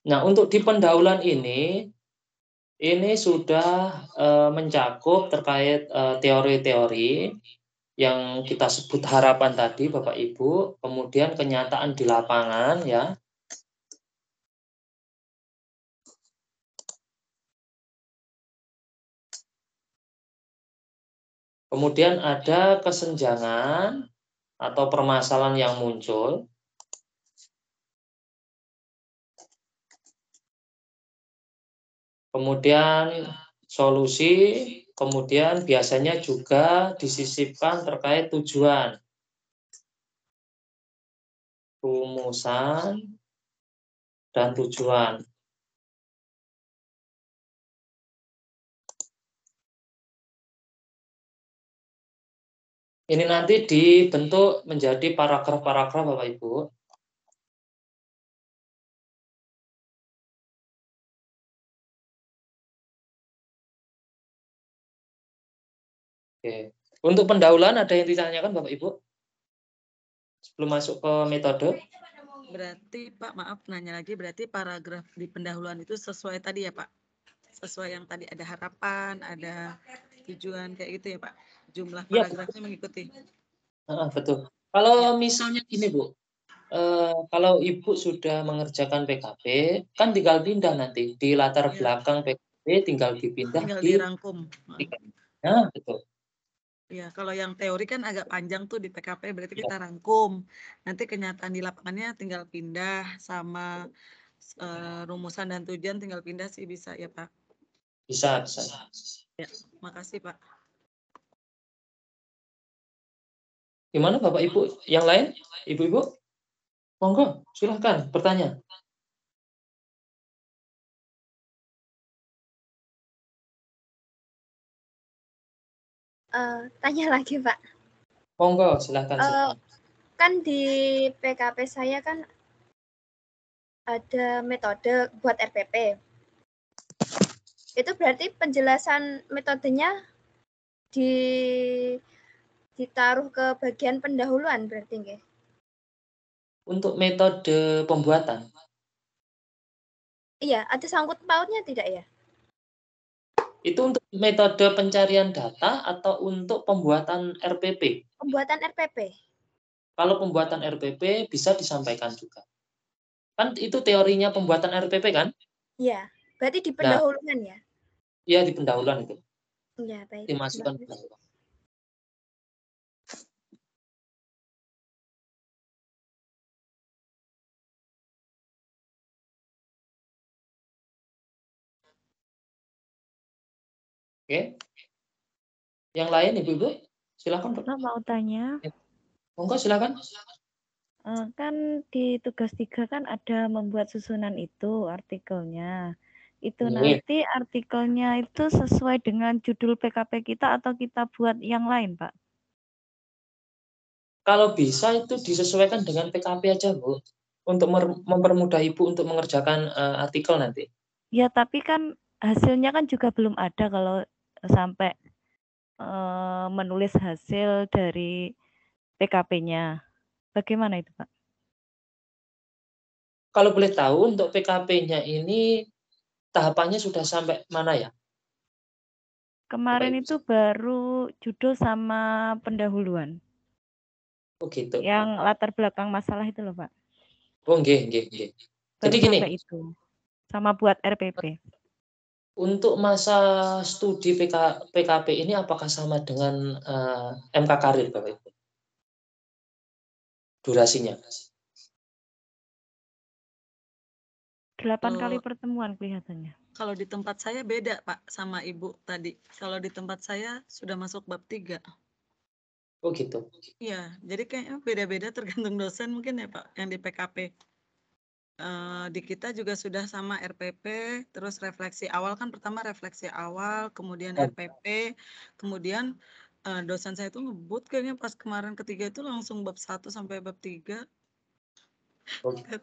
S1: Nah, untuk di pendahuluan ini sudah mencakup terkait teori-teori yang kita sebut harapan tadi, Bapak Ibu, kemudian kenyataan di lapangan, ya. Kemudian ada kesenjangan atau permasalahan yang muncul. Kemudian solusi, kemudian biasanya juga disisipkan terkait tujuan, rumusan, dan tujuan. Ini nanti dibentuk menjadi paragraf-paragraf, Bapak Ibu. Oke. Untuk pendahuluan ada yang ditanyakan Bapak Ibu? Sebelum masuk ke metode.
S2: Berarti Pak, maaf nanya lagi, berarti paragraf di pendahuluan itu sesuai tadi ya Pak? Sesuai yang tadi ada harapan, ada tujuan kayak gitu ya Pak? Jumlah paragrafnya mengikuti.
S1: Betul. Kalau misalnya gini Bu, kalau Ibu sudah mengerjakan PKB, kan tinggal pindah nanti di latar belakang PKB, tinggal dipindah
S2: tinggal
S1: di
S2: dirangkum.
S1: Nah, betul.
S2: Ya, kalau yang teori kan agak panjang tuh di PKP, berarti kita rangkum. Nanti kenyataan di lapangannya tinggal pindah sama rumusan dan tujuan tinggal pindah sih bisa ya Pak?
S1: Bisa.
S2: Ya, makasih Pak.
S1: Gimana Bapak Ibu yang lain? Ibu-ibu? Monggo, silahkan bertanya.
S6: Tanya lagi Pak.
S1: Monggo, silahkan.
S6: Kan di PKP saya kan ada metode buat RPP. Itu berarti penjelasan metodenya ditaruh ke bagian pendahuluan berarti nggih?
S1: Untuk metode pembuatan.
S6: Iya, ada sangkut pautnya tidak ya?
S1: Itu untuk metode pencarian data atau untuk pembuatan RPP?
S6: Pembuatan RPP.
S1: Kalau pembuatan RPP bisa disampaikan juga. Kan itu teorinya pembuatan RPP kan?
S6: Iya, berarti di
S1: Nah,
S6: pendahuluan ya?
S1: ya di pendahuluan itu.
S6: Iya, baik.
S1: Dimasukkan
S6: Bagus.
S1: pendahuluan. Oke. Yang lain Ibu-ibu? Silakan, Pak.
S5: Nah, mau tanya,
S1: Monggo silakan.
S5: kan di tugas 3 kan ada membuat susunan itu artikelnya. Itu
S1: Ini.
S5: nanti artikelnya itu sesuai dengan judul PKP kita atau kita buat yang lain, Pak?
S1: Kalau bisa itu disesuaikan dengan PKP aja, Bu. Untuk mempermudah Ibu untuk mengerjakan artikel nanti.
S5: Ya, tapi kan hasilnya kan juga belum ada kalau sampai menulis hasil dari PKP-nya. Bagaimana itu, Pak?
S1: Kalau boleh tahu untuk PKP-nya ini tahapannya sudah sampai mana ya?
S5: Kemarin
S1: Bapak Ibu?
S5: itu baru judul sama pendahuluan.
S1: Oh gitu.
S5: Yang latar belakang masalah itu loh, Pak.
S1: Oh nggih, nggih, nggih. Jadi
S5: Baru
S1: gini,
S5: sampai itu. Sama buat RPP.
S1: untuk masa studi PKP ini apakah sama dengan MK Karir, Bapak Ibu? Durasinya.
S5: 8 kali pertemuan kelihatannya.
S2: Kalau di tempat saya beda, Pak, sama Ibu tadi. Kalau di tempat saya sudah masuk bab 3.
S1: Oh gitu.
S2: Iya, jadi kayaknya beda-beda tergantung dosen mungkin ya, Pak, yang di PKP. Di kita juga sudah sama RPP, terus refleksi awal kan pertama refleksi awal, kemudian RPP, kemudian dosen saya itu ngebut kayaknya pas kemarin ketiga itu langsung bab 1 sampai bab 3.
S1: Oh.
S2: Nggak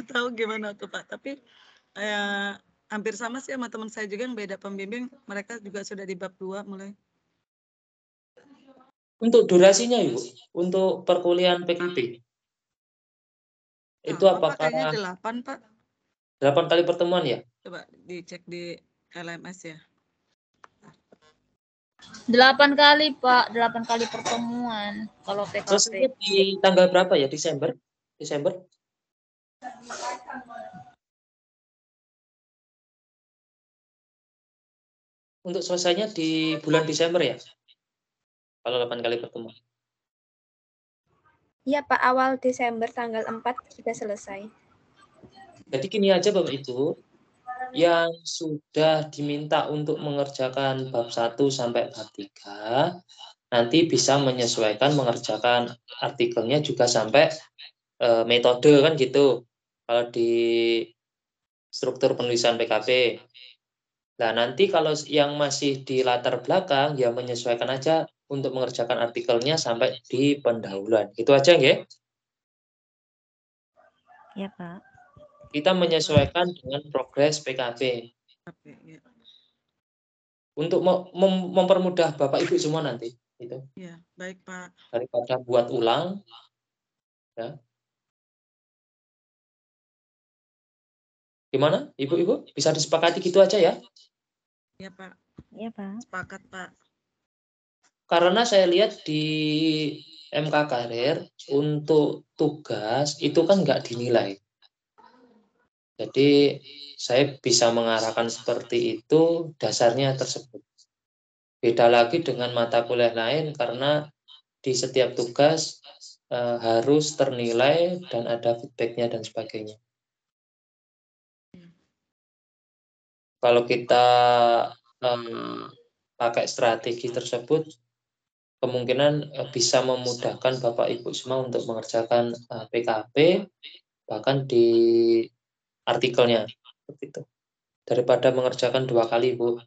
S2: tahu gimana tuh Pak, tapi hampir sama sih sama teman saya juga yang beda pembimbing, mereka juga sudah di bab 2 mulai.
S1: Untuk durasinya, Ibu, untuk perkuliahan PKP, itu
S2: Sama Pak,
S1: apakah
S2: kayaknya 8 Pak.
S1: 8 kali pertemuan ya?
S2: Coba dicek di LMS ya.
S3: 8 kali, Pak. 8 kali pertemuan kalau
S1: Selesainya
S3: PKP.
S1: di tanggal berapa ya? Desember? Desember? Untuk selesainya di bulan Desember ya? Kalau 8 kali pertemuan.
S6: Iya, Pak, awal Desember tanggal 4 sudah selesai.
S1: Jadi gini aja Bapak Ibu, yang sudah diminta untuk mengerjakan bab 1 sampai bab 3, nanti bisa menyesuaikan mengerjakan artikelnya juga sampai metode kan gitu. Kalau di struktur penulisan PKP. Nah, nanti kalau yang masih di latar belakang, ya menyesuaikan aja untuk mengerjakan artikelnya sampai di pendahuluan. Itu aja, nggih.
S5: Ya, Pak.
S1: Kita menyesuaikan dengan progres PKP.
S2: Ya.
S1: Untuk mempermudah Bapak Ibu semua nanti. Gitu.
S2: Ya, baik Pak.
S1: Daripada buat ulang, ya. Gimana, Ibu-Ibu? Bisa disepakati gitu aja ya?
S2: Ya Pak.
S5: Ya, Pak.
S2: Sepakat Pak.
S1: Karena saya lihat di MK Karir, untuk tugas itu kan nggak dinilai. Jadi saya bisa mengarahkan seperti itu, dasarnya tersebut. Beda lagi dengan mata kuliah lain karena di setiap tugas harus ternilai dan ada feedbacknya dan sebagainya. Kalau kita pakai strategi tersebut, kemungkinan bisa memudahkan Bapak Ibu semua untuk mengerjakan PKP, bahkan di artikelnya. Begitu. Daripada mengerjakan 2 kali, Bu.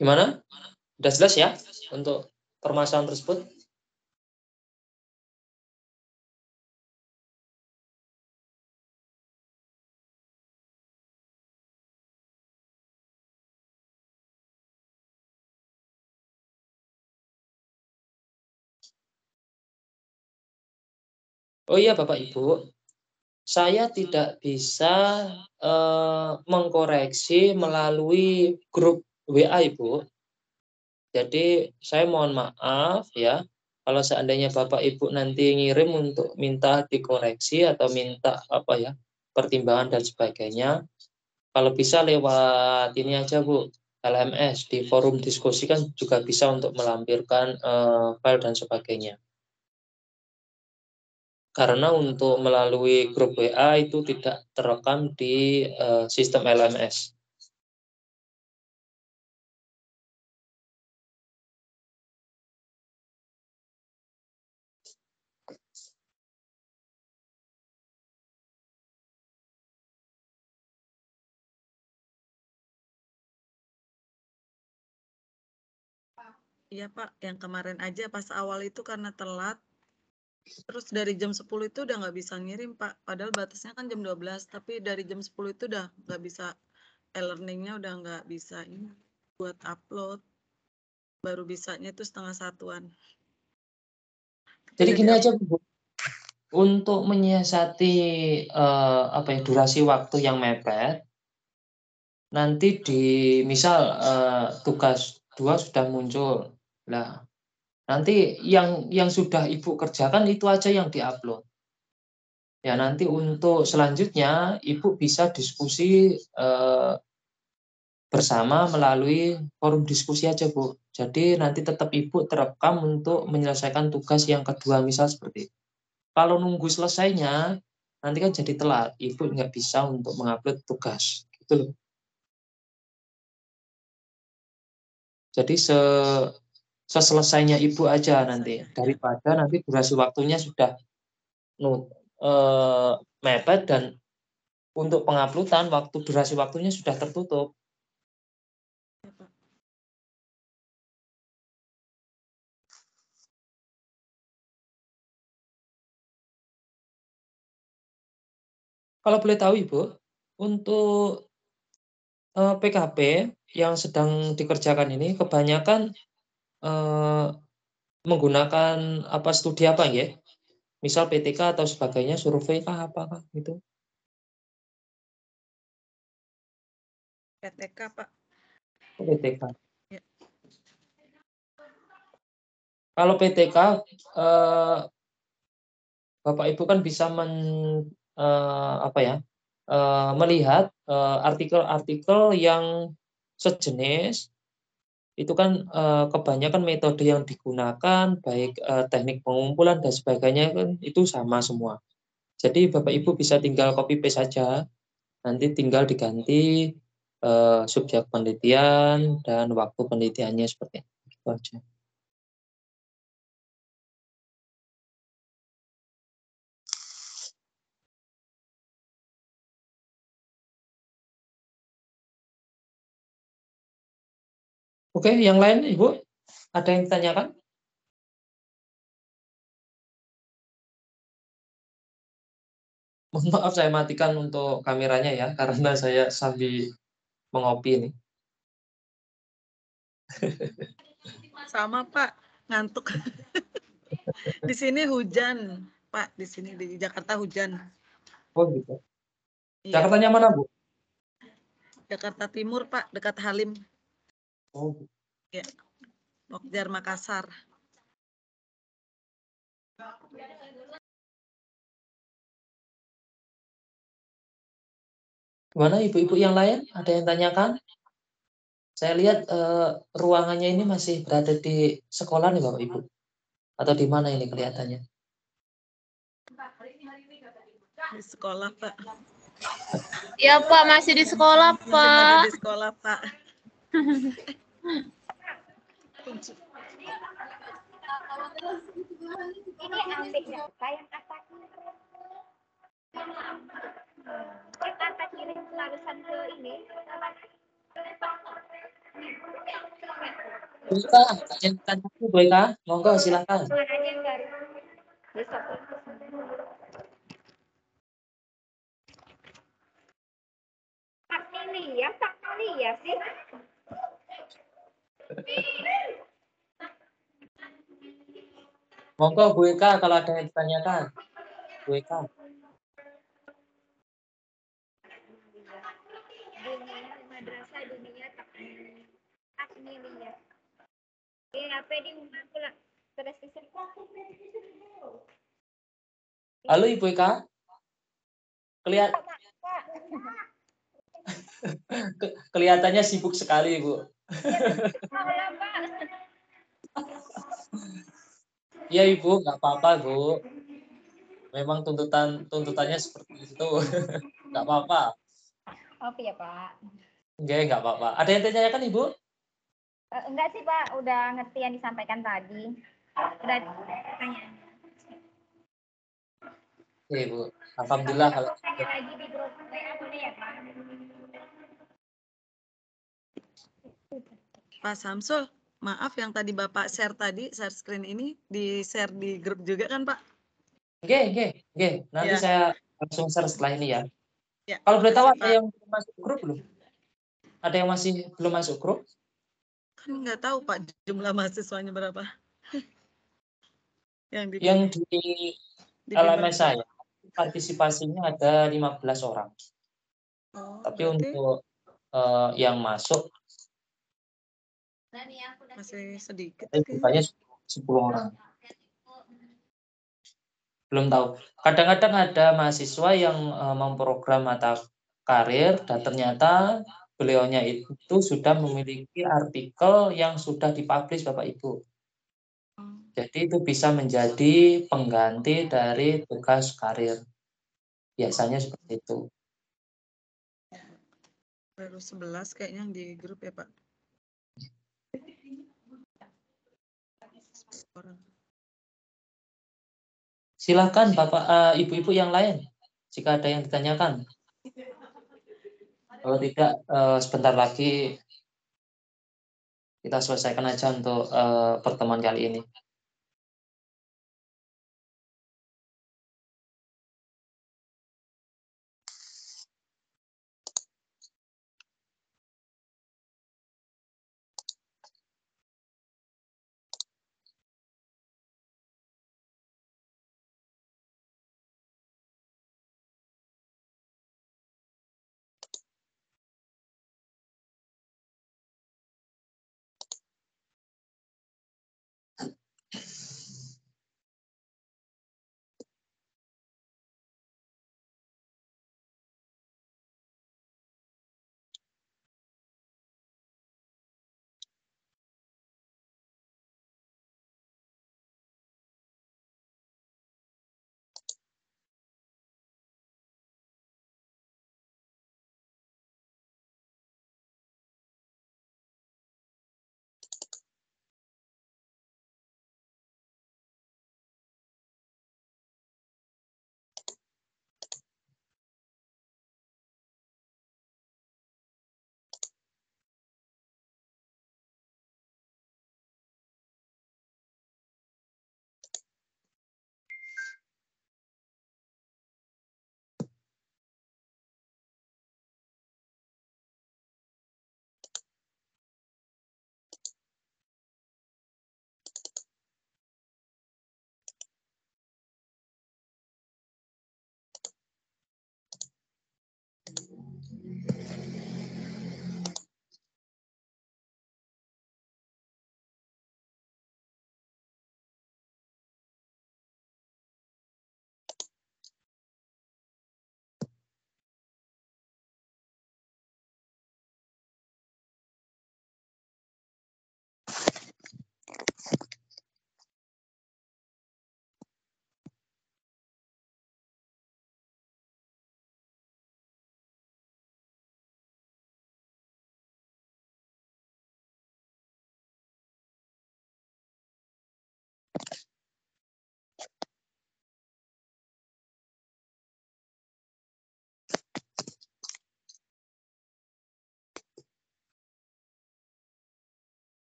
S1: Gimana? Sudah jelas ya untuk permasalahan tersebut? Oh iya Bapak Ibu, saya tidak bisa mengkoreksi melalui grup WA Ibu. Jadi saya mohon maaf ya, kalau seandainya Bapak Ibu nanti ngirim untuk minta dikoreksi atau minta apa ya, pertimbangan dan sebagainya, kalau bisa lewat ini aja Bu, LMS di forum diskusi kan juga bisa untuk melampirkan file dan sebagainya. Karena untuk melalui grup WA itu tidak terekam di sistem LMS.
S2: Iya Pak, yang kemarin aja pas awal itu karena telat, terus dari jam 10 itu udah nggak bisa ngirim Pak. Padahal batasnya kan jam 12, tapi dari jam 10 itu udah nggak bisa, e-learning-nya udah nggak bisa ini buat upload. Baru bisanya itu 12:30-an.
S1: Jadi
S2: Udah
S1: gini
S2: di-up.
S1: aja Bu, untuk menyiasati apa ya, durasi waktu yang mepet, nanti di misal tugas 2 sudah muncul. Nah, nanti yang sudah Ibu kerjakan itu aja yang diupload. Ya, nanti untuk selanjutnya Ibu bisa diskusi bersama melalui forum diskusi aja, Bu. Jadi nanti tetap Ibu terekam untuk menyelesaikan tugas yang kedua, misal seperti itu. Kalau nunggu selesainya, nanti kan jadi telat. Ibu nggak bisa untuk mengupload tugas. Gitu loh. Jadi seselesainya Ibu aja nanti. Daripada nanti durasi waktunya sudah mepet dan untuk penguploadan durasi waktunya sudah tertutup. Kalau boleh tahu Ibu, untuk PKP yang sedang dikerjakan ini kebanyakan menggunakan apa studi apa ya? Misal PTK atau sebagainya, survei kah apakah gitu?
S2: PTK Pak.
S1: PTK.
S2: Ya.
S1: Kalau PTK Bapak Ibu kan bisa melihat artikel-artikel yang sejenis itu kan kebanyakan metode yang digunakan baik teknik pengumpulan dan sebagainya kan itu sama semua. Jadi Bapak Ibu bisa tinggal copy paste saja, nanti tinggal diganti subjek penelitian dan waktu penelitiannya seperti itu aja. Oke, yang lain Ibu, ada yang ditanyakan? Mohon maaf saya matikan untuk kameranya ya, karena saya sambil mengopi nih.
S2: Sama Pak, ngantuk. Di sini hujan, Pak. Di sini di Jakarta hujan.
S1: Oh gitu.
S2: Iya.
S1: Jakartanya mana Bu?
S2: Jakarta Timur Pak, dekat Halim.
S1: Oh.
S2: Ya. Mokjar Makassar.
S1: Gimana ibu-ibu yang lain? Ada yang tanyakan? Saya lihat ruangannya ini masih berada di sekolah nih Bapak Ibu. Atau di mana ini kelihatannya?
S2: Di sekolah Pak.
S3: Ya Pak, masih di sekolah
S2: Masih pada
S3: Pak.
S2: di sekolah Pak.
S7: Ini antiknya kayak kata kata kirim larusan ke ini
S1: Boyka, yang tanya aku Boyka, monggo silakan.
S7: Keluar aja yang baru. Besok. Tak Lilia sih.
S1: Monggo Boyka kalau ada yang ditanyakan. Boyka.
S7: Dunia madrasah dunia tak Lilia. Apa di rumah pula? Terus
S1: Halo Ibu Eka. Kelihatannya sibuk sekali, Bu. Iya, Ibu, nggak apa-apa, Bu. Memang tuntutannya seperti itu. Nggak apa-apa.
S7: Oh iya Pak.
S1: Nggak apa-apa. Ada yang ditanyakan, Ibu?
S7: Enggak sih Pak, udah ngerti yang disampaikan tadi. Udah tanya.
S1: Oke, Ibu. Alhamdulillah kalau
S7: Tanya lagi di grup WA boleh ya Pak?
S2: Pak Samsul, maaf yang tadi Bapak share screen ini di-share di grup juga kan Pak?
S1: Oke. Nanti
S2: Ya.
S1: saya langsung share setelah ini ya.
S2: Ya,
S1: Kalau boleh tahu
S2: makasih,
S1: ada
S2: Pak.
S1: yang belum masuk grup belum? Ada yang masih belum masuk grup?
S2: Kan nggak tahu Pak jumlah mahasiswanya berapa.
S1: Yang di
S2: bimbel.
S1: LMS saya partisipasinya ada 15 orang.
S2: Oh,
S1: Tapi
S2: berarti
S1: untuk yang masuk
S2: masih sedikit.
S1: bukannya 10 orang. Belum tahu. Kadang-kadang ada mahasiswa yang memprogram mata karir dan ternyata beliaunya itu sudah memiliki artikel yang sudah dipublish Bapak Ibu. Jadi itu bisa menjadi pengganti dari tugas karir. Biasanya seperti itu.
S2: Baru 11 kayaknya yang di grup ya Pak.
S1: Silakan Bapak, Ibu-ibu yang lain jika ada yang ditanyakan. Kalau tidak, sebentar lagi kita selesaikan aja untuk pertemuan kali ini.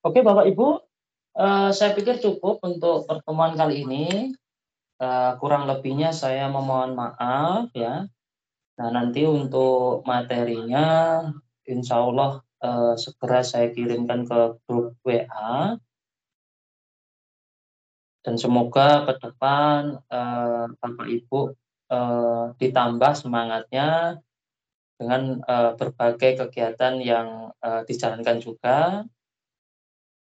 S1: Oke, Bapak Ibu, saya pikir cukup untuk pertemuan kali ini. Kurang lebihnya saya memohon maaf ya. Nah, nanti untuk materinya insya Allah segera saya kirimkan ke grup WA. Dan semoga ke depan Bapak Ibu ditambah semangatnya dengan berbagai kegiatan yang dijalankan juga,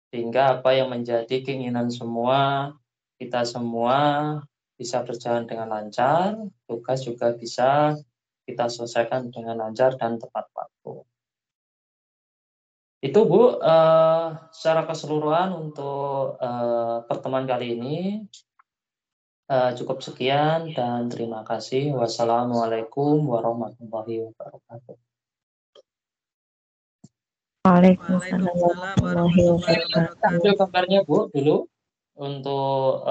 S1: sehingga apa yang menjadi keinginan semua, kita semua bisa berjalan dengan lancar, tugas juga bisa kita selesaikan dengan lancar dan tepat waktu. Itu Bu, secara keseluruhan untuk pertemuan kali ini. Cukup sekian dan terima kasih. Wassalamualaikum warahmatullahi wabarakatuh.
S5: Waalaikumsalam
S2: Waalaikumsalam
S5: warahmatullahi
S2: warahmatullahi
S5: wabarakatuh.
S2: wabarakatuh.
S1: Ambil gambarnya Bu dulu untuk